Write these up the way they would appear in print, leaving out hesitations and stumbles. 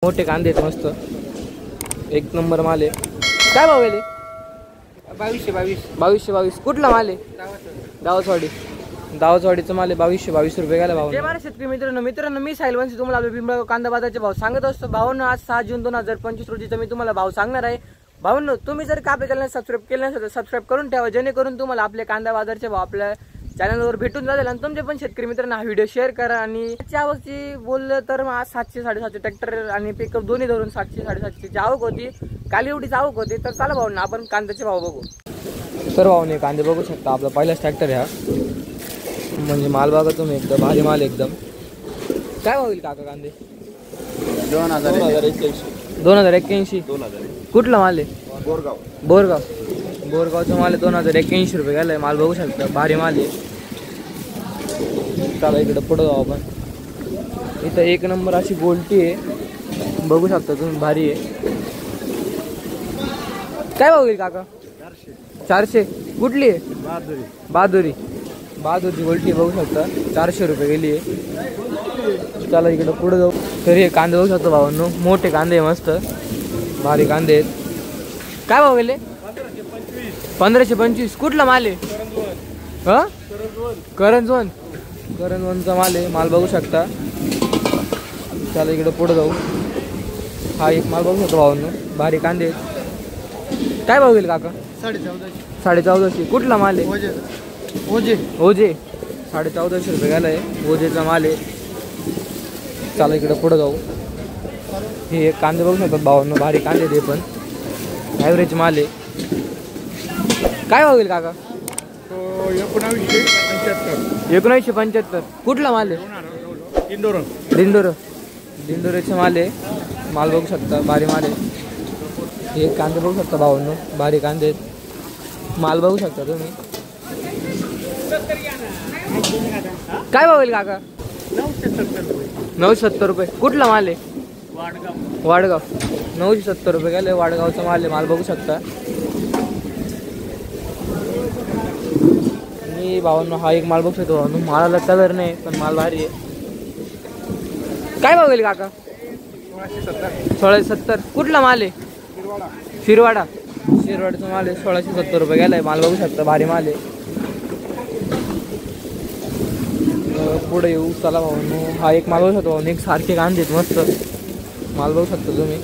मोठे कांदे आहेत मस्त, एक नंबर माल आहे। काय भाव गेले? 2222। कुठला माल आहे? दावचवाडीचा माल आहे। 2222 रुपये गेला भाव। जय महाराज शेतकरी मित्रांनो मी साहिल वंशी तुम्हाला पिंपळगाव कांदा बाजाराचे भाव सांगत असतो। भावांनो आज 6 जून 2025 रोजीचा मी तुम्हाला भाव सांगणार आहे। भावांनो तुम्ही जर का आपल्या सबस्क्राईब केलं नसेल तर सबस्क्राईब करून ठेवा, जेणेकरून तुम्हाला आपले कांदा बाजाराचे भाव आपल्या चॅनलवर भेटून जातील। आणि तुमचे पण शेतकरी मित्रांना हा व्हिडिओ शेअर करा। आणि त्याच्या आवकची बोललं तर आज 700-750 ट्रॅक्टर आणि पिकअप दोन्ही धरून 700-750 आवक होती। काल एवढीच आवक होती। तर चला भावांनो आपण कांद्याचे भाव बघू। तर भावांनो कांदे बघू शकता, आपला पहिलाच ट्रॅक्टर आहे हा, म्हणजे माल बघा तुम्ही एकदम भारी माल एकदम। काय भाव होईल काका कांदे? 2081। कुठला माल आहे? बोरगावचा माल आहे। 2081 रुपये गेलाय माल बघू शकता, भारी माल आहे। चला इकडे पुढे जाऊ आपण। इथं एक नंबर अशी गोल्टी आहे, बघू शकता तुम्ही, भारी आहे। काय भाव होईल काका? 400। कुठली आहे? बहादुरी गोल्टी बघू शकता, 400 रुपये गेली आहे। चला इकडे पुढे जाऊ। तर हे कांदे बघू शकतो भावांनो, मोठे कांदे आहे मस्त, भारी कांदे आहेत। काय भाव गेले? 1525। कुठला माल आहे? करंजवनचा माल आहे, माल बघू शकता। चला इकडे पुढे जाऊ। हा एक माल बघू शकतो भावांनो, भारी कांदे आहेत। काय भाव गेले काका? 1450। कुठला माल आहे? ओजे 1450 रुपये गेलाय, ओजेचा माल आहे। चला इकडे पुढे जाऊ। हे एक कांदे बघू शकतात भावांनो, भारी कांदे ते पण ॲव्हरेज माल आहे। काय भाव गेल काका? 1975। कुठला माल आहे? दिंडोरेचा माल आहे, माल बघू शकता, भारी माल आहे। हे कांदे बघू शकता भावांनो, भारी कांदे आहेत, माल बघू शकता तुम्ही। काय भाव होईल काका? 970 रुपये। कुठला माल आहे? वाडगाव 970 रुपये गेले, वाडगावचा माल आहे, माल बघू शकता। मी भावांनो हा एक माल बघू शकतो भावांनो, मालाला कलर नाही पण माल भारी आहे। काय भाव होईल काका? 1670। कुठला माल आहे? शिरवाडाचा माल आहे, 1670 रुपये गेलाय, माल बघू शकता, भारी माल आहे। पुढे येऊ चला भावांनो, हा एक माल बघू शकतो भावांनो, एक सारखे कांदे आहेत मस्त, माल बघू शकता तुम्ही।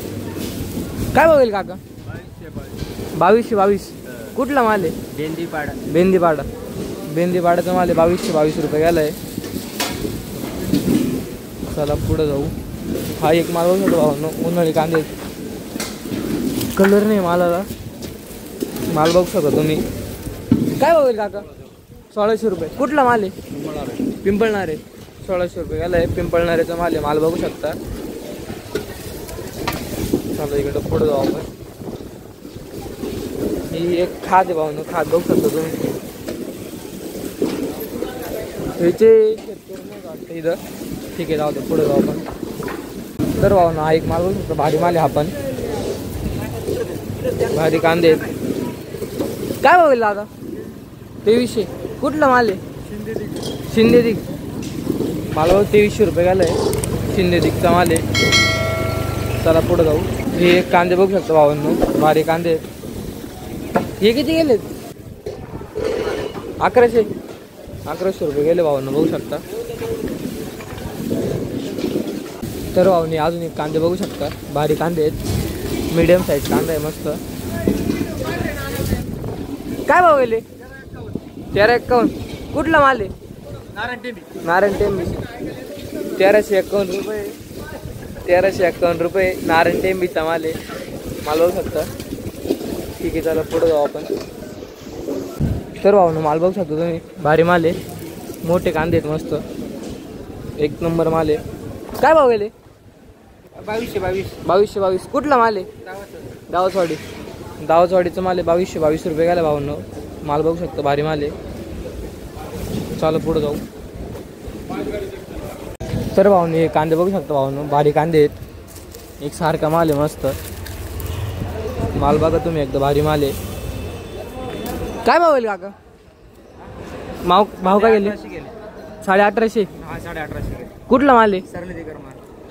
काय भाव होईल काका? 2222। कुठला माल आहे? बेंदीपाडाचा माल आहे, 2222 रुपये गेलाय। चला पुढे जाऊ। हा एक माल बघू शकतो भावांनो, उन्हाळी कांदे, कलर नाही मालाला, माल बघू शकता तुम्ही। काय भाव होईल काका? 1600 रुपये। कुठला माल आहे? पिंपळणारे 1600 रुपये गेलाय, पिंपळणारेचा माल आहे, माल बघू शकता। चला इकडे पुढे जाऊ आपण। ही एक खाद आहे भावांनो, खाद बघू शकता तुम्ही। ह्याचे वाटतं इथं, ठीक आहे, जाऊ दे, पुढे जाऊ आपण। तर भावांनो हा एक माल बघू शकतो, भारी माल आहे हा पण, भारी कांदे आहेत। काय भाव दादा? 2300। कुठला माल आहे? शिंदेदिग माल बघ, 2300 रुपये गेलाय, शिंदेदिगचा माल आहे। चला पुढे जाऊ। हे एक कांदे बघू शकतो भावांनो, भारी कांदे आहेत। हे किती गेलेत? 1100 रुपये गेले भावांनो, बघू शकता। तर भावांनी अजून एक कांदे बघू शकता, भारी कांदे आहेत, मीडियम साईज कांदा आहे मस्त। काय भाव गेले? 1351। कुठला माल आहे? नारायण टेंबी 1351 रुपये, 1351 रुपये नारायण टेंबीचा माल आहे, माल बघू शकता। ठीक आहे, चला पुढे जाऊ आपण। तर भावांनो माल बघू शकतो तुम्ही, भारी माल आहे, मोठे कांदे आहेत मस्त, एक नंबर माल आहे। काय भाव गेले? 2222। कुठला माल आहे? दावचवाडीचा माल आहे, 2222 रुपये गेला भावांनो, माल बघू शकतो, भारी माल आहे। चला पुढे जाऊ। तर भावांनो हे कांदे बघू शकतो भावांनो, भारी कांदे आहेत, एक सारखा माल आहे मस्त, माल बघा तुम्ही, एकदम भारी माल आहे। काय भाव होईल काका? भाव काय गेले? 1850। कुठला माल आहे?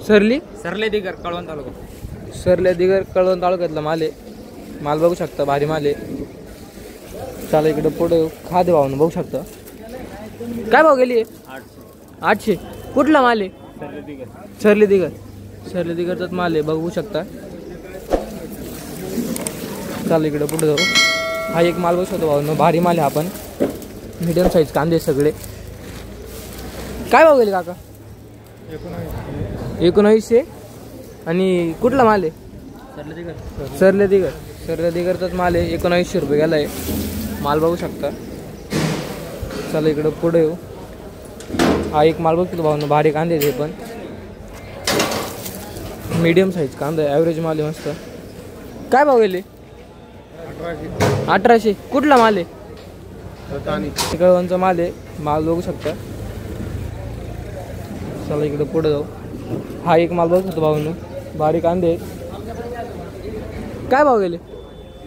सरले दिगर कळवण तालुका, सरले दिगर कळवण तालुक्यातला माल आहे. माल बघू शकता, भारी माल आहे. चला इकडे पुढे खादे भावनं बघू शकता. काय भाव गेली? 800. कुठला माल आहे? सरले दिगर, सरले दिगरचाच माल आहे बघू शकता. चला इकडे पुढे जाऊ. हा एक माल बघू शकतो भावनं, भारी माल आहे. आपण मीडियम साईज कांदे सगळे. काय भाव गेले काका? 1900. आणि कुठला माल आहे? सरले दिगर, सरले दिगरचाच माल आहे. 1900 रुपये गेला आहे माल बघू शकता. चला इकडं पुढे येऊ. हा एक माल बघतो भावनं, भारी कांदे ते पण मीडियम साईज कांदा आहे, ॲव्हरेज माल आहे मस्त. काय भाव गेले? 1800. कुठला माल आहे? कळवणचा माल आहे. माल बघू शकता. चला इकडे पुढे जाऊ. हा एक माल बघतो भावनं, भारी कांदे आहेत. काय भाव गेले?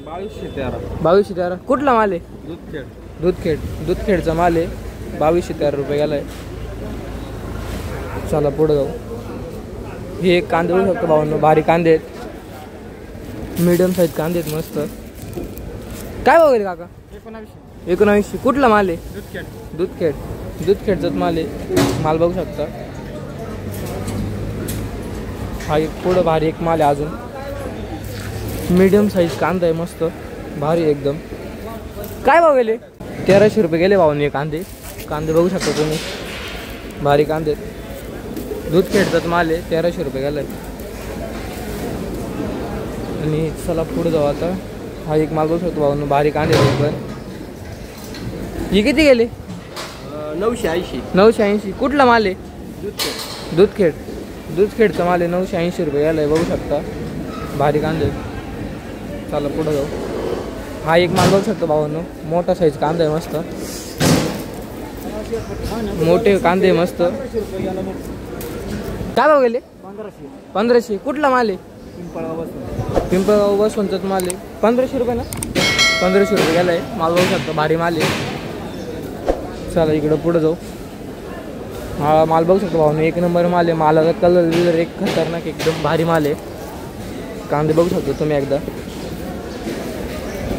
2213. कुठला माल आहे? दूधखेड, दूधखेडचा माल आहे. 2213 रुपये गेला आहे. चला पुढे जाऊ. हे एक कांदे बघू शकतो भावनं, भारी कांदे आहेत, मीडियम साईज कांदे आहेत मस्त. काय भाव गेले काका? 1900. कुठला माल आहे? दूधखेड, दूधखेडचाच माल आहे. माल बघू शकता. हा एक पुढं भारी एक माल आहे अजून, मीडियम साईज कांदा आहे मस्त, भारी एकदम. काय भाव गेले? 1300 रुपये गेले भावने कांदे. कांदे बघू शकता तुम्ही, भारी कांदे. दूधखेडचाच माल आहे. 1300 रुपये गेला आहे. आणि चला पुढे जाऊ आता. हा एक माल बघू शकतो भावनं, भारी कांदे पण. हे किती गेले? 980. 980. कुठला माल आहे? दूधखेड, दूधखेडचा माल आहे. 980 रुपये गेला आहे बघू शकता, भारी कांदे. चला पुढे जाऊ. हा एक माल बघू शकतो भावांनो, मोठा साईज कांदा आहे मस्त, मोठे कांदे मस्त. काय भाव गेले? 1500. कुठला माल आहे? पिंपळगाव बसवंतच माल आहे. 1500 रुपये ना? 1500 रुपये गेला आहे माल बघू शकतो, भारी माल आहे. चला इकडं पुढे जाऊ. हा माल बघू शकतो भावांनो, एक नंबर माल आहे. मालाचा कलर बिलर एक खतरनाक एकदम भारी माल आहे. कांदे बघू शकतो तुम्ही एकदा.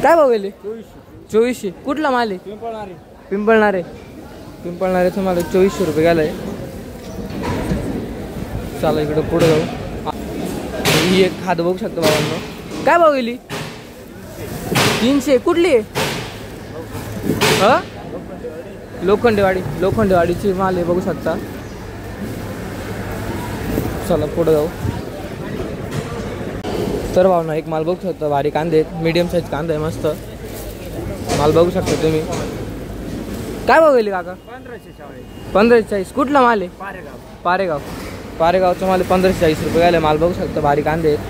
काय भाव गेले? 2400. कुठला माल आहे? पिंपळणारे, पिंपळणारेचा माल 2400 रुपये गेला आहे. चला इकडं पुढे जाऊ. ही एक खाद बघू शकतो भावांनो. काय भाव गेली? 300. कुठली आहे? हा लोखंडेवाडी, लोखंडेवाडीची माल आहे बघू शकता. चला पुढे जाऊ. तर भावना एक माल बघू शकता, भारी कांदे आहेत, मीडियम साईज कांदा आहे मस्त. माल बघू शकता तुम्ही. काय भाव गेली काका? 1540. कुठला माल आहे? पारेगाव, पारेगावचा माल 1540 रुपये गेला. माल बघू शकता, भारी कांदे आहेत.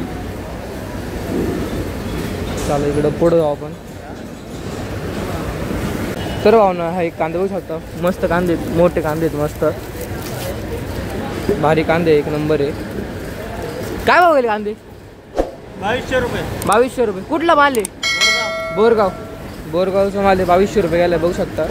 चला इकडं पुढे जाऊ आपण. तर भावना हा एक कांदे बघू शकता, मस्त कांदे आहेत, मोठे कांदे आहेत मस्त, भारी कांदे एक नंबर आहे. काय भाव गेले कांदे? 2200 रुपये. 2200 रुपये. कुठला माल आहे? बोरगाव, बोरगावचा माल आहे. 2200 रुपये गेला बघू शकता.